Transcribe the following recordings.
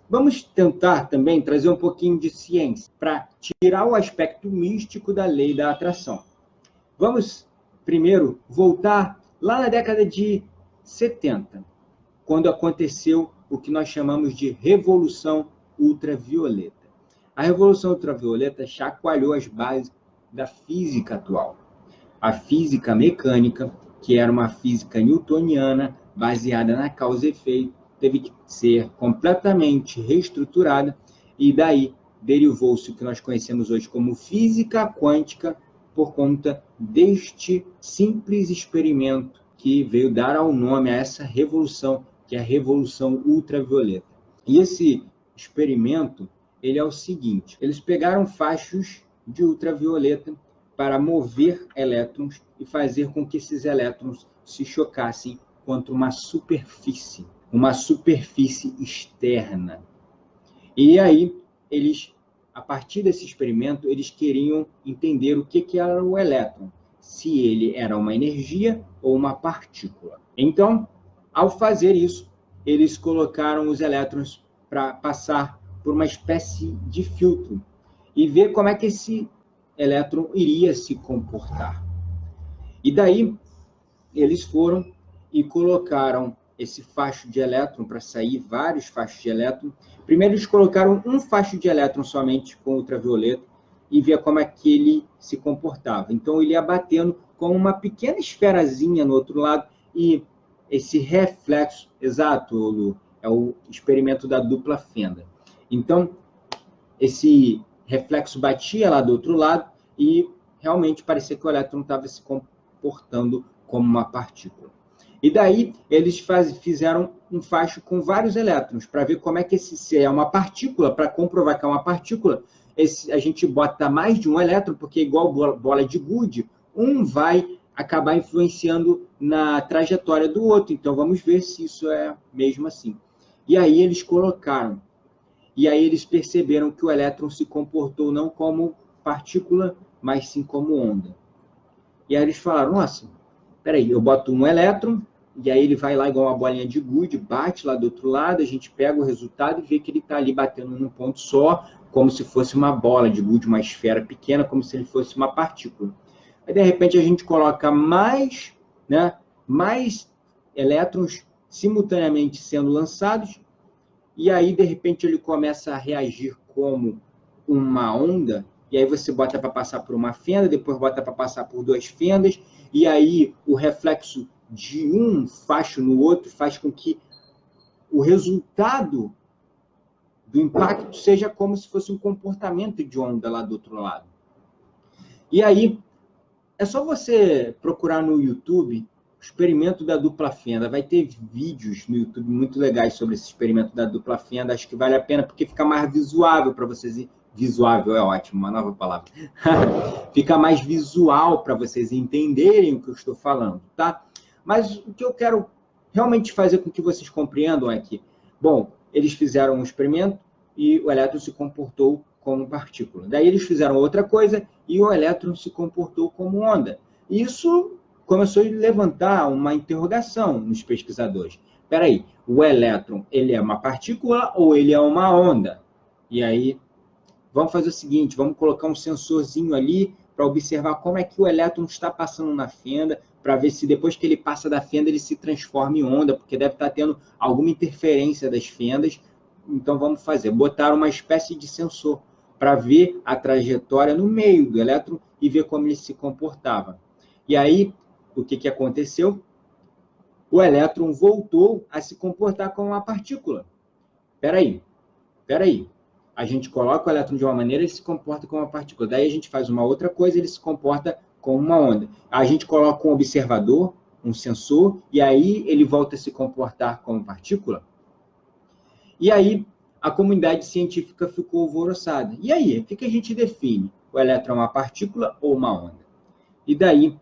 Vamos tentar também trazer um pouquinho de ciência para tirar o aspecto místico da lei da atração. Vamos primeiro voltar lá na década de 70, quando aconteceu o que nós chamamos de Revolução Ultravioleta. A Revolução Ultravioleta chacoalhou as bases da física atual. A física mecânica, que era uma física newtoniana, baseada na causa e efeito, teve que ser completamente reestruturada, e daí derivou-se o que nós conhecemos hoje como física quântica, por conta deste simples experimento que veio dar ao nome a essa revolução, que é a Revolução Ultravioleta. E esse experimento, ele é o seguinte: eles pegaram fachos de ultravioleta para mover elétrons e fazer com que esses elétrons se chocassem contra uma superfície externa. E aí, a partir desse experimento, eles queriam entender o que era o elétron, se ele era uma energia ou uma partícula. Então, ao fazer isso, eles colocaram os elétrons para passar por uma espécie de filtro e ver como é que esse elétron iria se comportar. E daí, eles foram e colocaram esse facho de elétron, para sair vários fachos de elétron. Primeiro, eles colocaram um facho de elétron somente com ultravioleta e ver como é que ele se comportava. Então, ele ia batendo com uma pequena esferazinha no outro lado, e esse reflexo, exato, Lu, é o experimento da dupla fenda. Então, esse reflexo batia lá do outro lado e realmente parecia que o elétron estava se comportando como uma partícula. E daí eles fizeram um facho com vários elétrons para ver como é que se é uma partícula. Para comprovar que é uma partícula, a gente bota mais de um elétron, porque igual bola de gude, um vai acabar influenciando na trajetória do outro. Então vamos ver se isso é mesmo assim. E aí eles colocaram. E aí eles perceberam que o elétron se comportou não como partícula, mas sim como onda. E aí eles falaram: nossa, peraí, eu boto um elétron, e aí ele vai lá igual uma bolinha de gude, bate lá do outro lado, a gente pega o resultado e vê que ele está ali batendo num ponto só, como se fosse uma bola de gude, uma esfera pequena, como se ele fosse uma partícula. Aí, de repente, a gente coloca mais elétrons simultaneamente sendo lançados, e aí, de repente, ele começa a reagir como uma onda, e aí você bota para passar por uma fenda, depois bota para passar por duas fendas, e aí o reflexo de um facho no outro faz com que o resultado do impacto seja como se fosse um comportamento de onda lá do outro lado. E aí, é só você procurar no YouTube o experimento da dupla fenda. Vai ter vídeos no YouTube muito legais sobre esse experimento da dupla fenda. Acho que vale a pena, porque fica mais visuável para vocês. Visuável é ótimo, uma nova palavra. Fica mais visual para vocês entenderem o que eu estou falando, tá? Mas o que eu quero realmente fazer com que vocês compreendam é que, bom, eles fizeram um experimento e o elétron se comportou como partícula. Daí eles fizeram outra coisa e o elétron se comportou como onda. Isso começou a levantar uma interrogação nos pesquisadores. Espera aí, o elétron, ele é uma partícula ou ele é uma onda? E aí, vamos fazer o seguinte, vamos colocar um sensorzinho ali para observar como é que o elétron está passando na fenda, para ver se depois que ele passa da fenda ele se transforma em onda, porque deve estar tendo alguma interferência das fendas. Então vamos botar uma espécie de sensor para ver a trajetória no meio do elétron e ver como ele se comportava. E aí, o que aconteceu? O elétron voltou a se comportar como uma partícula. Espera aí. A gente coloca o elétron de uma maneira, ele se comporta como uma partícula. Daí a gente faz uma outra coisa, ele se comporta como uma onda. A gente coloca um observador, um sensor, e aí ele volta a se comportar como partícula. E aí a comunidade científica ficou alvoroçada. E aí, o que a gente define? O elétron é uma partícula ou uma onda? E daí,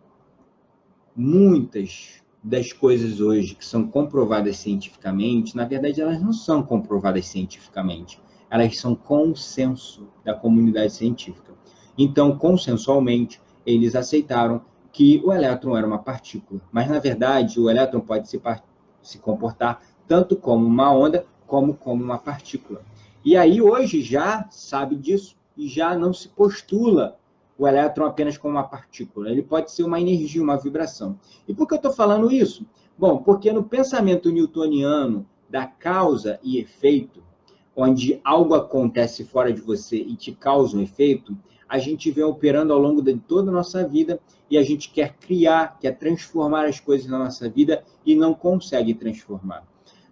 muitas das coisas hoje que são comprovadas cientificamente, na verdade, elas não são comprovadas cientificamente. Elas são consenso da comunidade científica. Então, consensualmente, eles aceitaram que o elétron era uma partícula. Mas, na verdade, o elétron pode se comportar tanto como uma onda, como uma partícula. E aí hoje já sabe disso e já não se postula o elétron apenas como uma partícula. Ele pode ser uma energia, uma vibração. E por que eu estou falando isso? Bom, porque no pensamento newtoniano da causa e efeito, onde algo acontece fora de você e te causa um efeito, a gente vem operando ao longo de toda a nossa vida e a gente quer criar, quer transformar as coisas na nossa vida e não consegue transformar.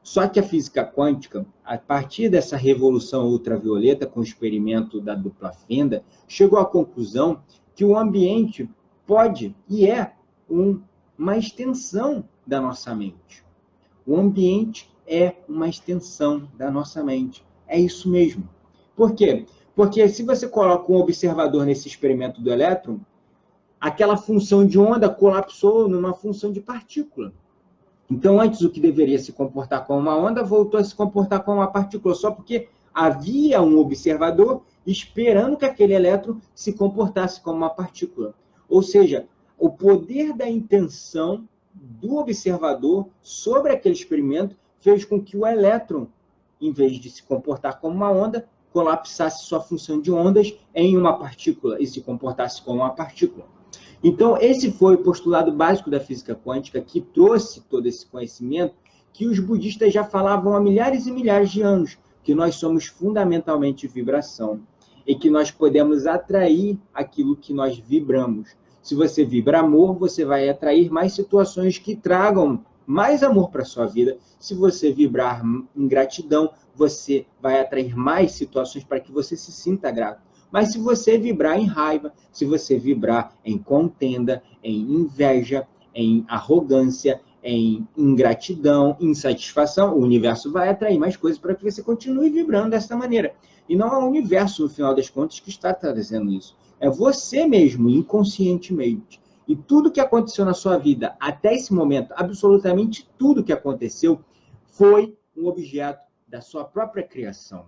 Só que a física quântica, a partir dessa revolução ultravioleta com o experimento da dupla fenda, chegou à conclusão que o ambiente pode e é uma extensão da nossa mente. O ambiente é uma extensão da nossa mente. É isso mesmo. Por quê? Porque se você coloca um observador nesse experimento do elétron, aquela função de onda colapsou numa função de partícula. Então, antes o que deveria se comportar como uma onda, voltou a se comportar como uma partícula, só porque havia um observador esperando que aquele elétron se comportasse como uma partícula. Ou seja, o poder da intenção do observador sobre aquele experimento fez com que o elétron, em vez de se comportar como uma onda, colapsasse sua função de ondas em uma partícula e se comportasse como uma partícula. Então, esse foi o postulado básico da física quântica que trouxe todo esse conhecimento que os budistas já falavam há milhares e milhares de anos, que nós somos fundamentalmente vibração e que nós podemos atrair aquilo que nós vibramos. Se você vibra amor, você vai atrair mais situações que tragam mais amor para a sua vida. Se você vibrar em gratidão, você vai atrair mais situações para que você se sinta grato. Mas se você vibrar em raiva, se você vibrar em contenda, em inveja, em arrogância, em ingratidão, insatisfação, o universo vai atrair mais coisas para que você continue vibrando dessa maneira. E não é o universo, no final das contas, que está trazendo isso. É você mesmo, inconscientemente. E tudo que aconteceu na sua vida até esse momento, absolutamente tudo que aconteceu, foi um objeto da sua própria criação.